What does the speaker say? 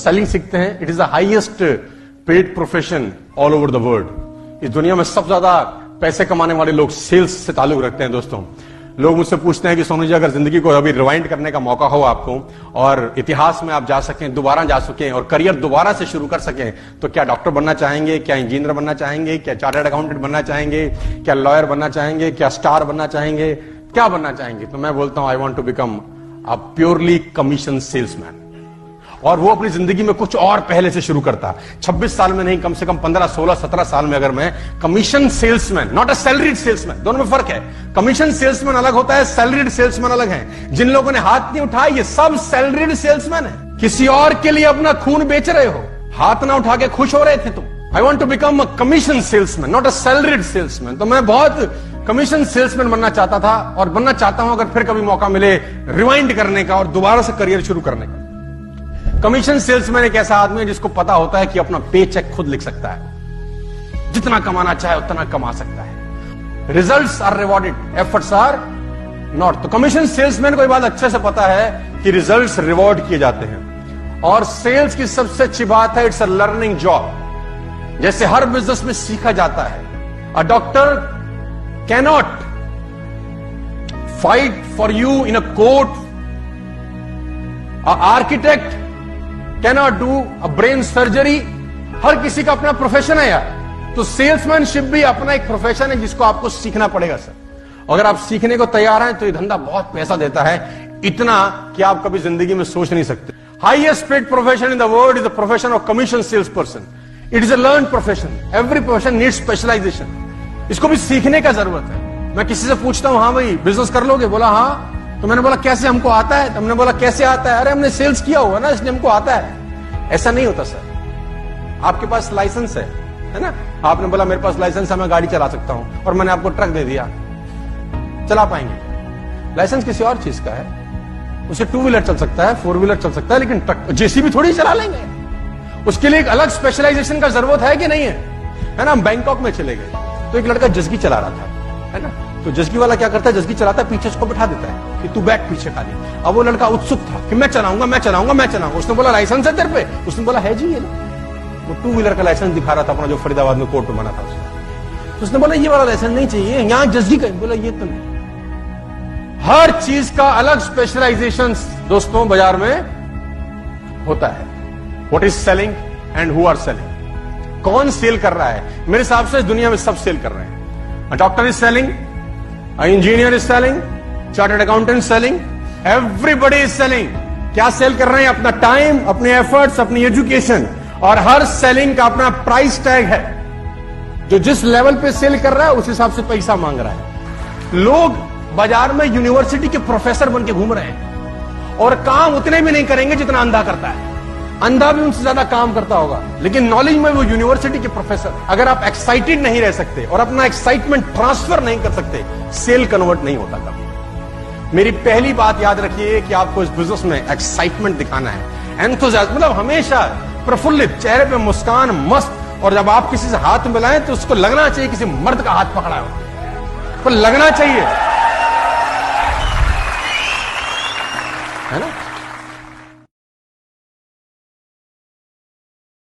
Selling सीखते हैं, it is the highest paid profession all over the world. इस दुनिया में सबसे ज्यादा पैसे कमाने वाले लोग सेल्स से ताल्लुक रखते हैं। दोस्तों, लोग मुझसे पूछते हैं कि सोनू जी, अगर जिंदगी को अभी रिवाइंड करने का मौका हो आपको और इतिहास में आप जा सकें, दोबारा जा सकें और करियर दोबारा से शुरू कर सकें, तो क्या डॉक्टर बनना चाहेंगे, क्या इंजीनियर बनना चाहेंगे, क्या चार्टर्ड अकाउंटेंट बनना चाहेंगे, क्या लॉयर बनना चाहेंगे, क्या स्टार बनना चाहेंगे, क्या बनना चाहेंगे? तो मैं बोलता हूं, I want to become a purely commission salesman. और वो अपनी जिंदगी में कुछ और पहले से शुरू करता। 26 साल में नहीं, कम से कम 15, 16, 17 साल में अगर मैं commission salesman, not a salaried salesman, दोनों में फर्क है। कमीशन सेल्समैन अलग होता है, सैलरीड सेल्समैन अलग है। जिन लोगों ने हाथ नहीं उठाया, ये सब सैलरीड सेल्समैन है। किसी और के लिए अपना खून बेच रहे हो, हाथ ना उठा के खुश हो रहे थे तुम। I want to become a commission salesman, not a salaried salesman. तो मैं बहुत कमीशन सेल्समैन बनना चाहता था और बनना चाहता हूं, अगर फिर कभी मौका मिले रिवाइंड करने का और दोबारा से करियर शुरू करने का। कमीशन सेल्समैन एक ऐसा आदमी है जिसको पता होता है कि अपना पे चेक खुद लिख सकता है, जितना कमाना चाहे उतना कमा सकता है। Results are rewarded, efforts are not. तो कमीशन सेल्समैन को ये बात अच्छे से पता है कि रिजल्ट्स रिवॉर्ड किए जाते हैं। और सेल्स की सबसे अच्छी बात है, इट्स अ लर्निंग जॉब। जैसे हर बिजनेस में सीखा जाता है। A doctor cannot fight for you in a court, a architect cannot do a brain surgery. हर किसी का अपना प्रोफेशन है यार। तो सेल्समैनशिप भी अपना एक प्रोफेशन है जिसको आपको सीखना पड़ेगा सर। अगर आप सीखने को तैयार हैं तो ये धंधा बहुत पैसा देता है, इतना कि आप कभी जिंदगी में सोच नहीं सकते। Highest paid profession in the world is the profession of commission sales person. It is a learn profession. Every profession needs specialisation. इसको भी सीखने का जरूरत है। मैं किसी से पूछता हूं, हाँ भाई बिजनेस कर लोगे? बोला हाँ। तो मैंने बोला कैसे? हमको आता है। तो हमने बोला कैसे आता है? अरे हमने सेल्स किया हुआ ना, इसलिए हमको आता है। ऐसा नहीं होता सर। आपके पास लाइसेंस है ना? आपने बोला मेरे पास लाइसेंस है, मैं गाड़ी चला सकता हूं, और मैंने आपको ट्रक दे दिया, चला पाएंगे? लाइसेंस किसी और चीज का है। उसे 2 व्हीलर चल सकता है, 4 व्हीलर चल सकता है, लेकिन ट्रक जेसीबी थोड़ी चला लेंगे। उसके लिए एक अलग स्पेशलाइजेशन का जरूरत है कि नहीं है ना? हम बैंकॉक में चले गए तो एक लड़का जस्गी चला रहा था, है ना? तो जस्गी वाला क्या करता है, जस्गी चलाता है, पीछे उसको बिठा देता है कि तू बैठ पीछे खाली। अब वो लड़का उत्सुक था कि मैं चलाऊंगा, मैं चलाऊंगा, मैं चलाऊंगा। उसने बोला लाइसेंस है तेरे पे? उसने बोला है जी, ये वो 2 व्हीलर का लाइसेंस दिखा रहा था अपना, जो फरीदाबाद में कोर्ट में बना था उसने। तो उसने बोला ये वाला लाइसेंस नहीं चाहिए, यहां जस्गी का। बोला ये तो नहीं। हर चीज का अलग स्पेशलाइजेशन दोस्तों बाजार में होता है। What is selling and who are selling? कौन सेल कर रहा है? मेरे हिसाब से इस दुनिया में सब सेल कर रहे हैं। Doctor is selling, engineer is selling, chartered accountant selling, everybody is selling. क्या सेल कर रहे हैं? अपना टाइम, अपने एफर्ट्स, अपनी एजुकेशन। और हर सेलिंग का अपना प्राइस टैग है। जो जिस लेवल पे सेल कर रहा है उस हिसाब से पैसा मांग रहा है। लोग बाजार में यूनिवर्सिटी के प्रोफेसर बन के घूम रहे हैं और काम उतने भी नहीं करेंगे जितना अंधा करता है। अंधा भी उनसे ज्यादा काम करता होगा, लेकिन नॉलेज में वो यूनिवर्सिटी के प्रोफेसर। अगर आप एक्साइटेड नहीं रह सकते और अपना एक्साइटमेंट ट्रांसफर नहीं कर सकते, सेल कन्वर्ट नहीं होता कभी। मेरी पहली बात याद रखिए कि आपको इस बिजनेस में एक्साइटमेंट दिखाना है, एंथुसियाज्म, मतलब हमेशा प्रफुल्लित, चेहरे पे मुस्कान, मस्त। और जब आप किसी से हाथ मिलाएं तो उसको लगना चाहिए किसी मर्द का हाथ पकड़ा हो, तो लगना चाहिए।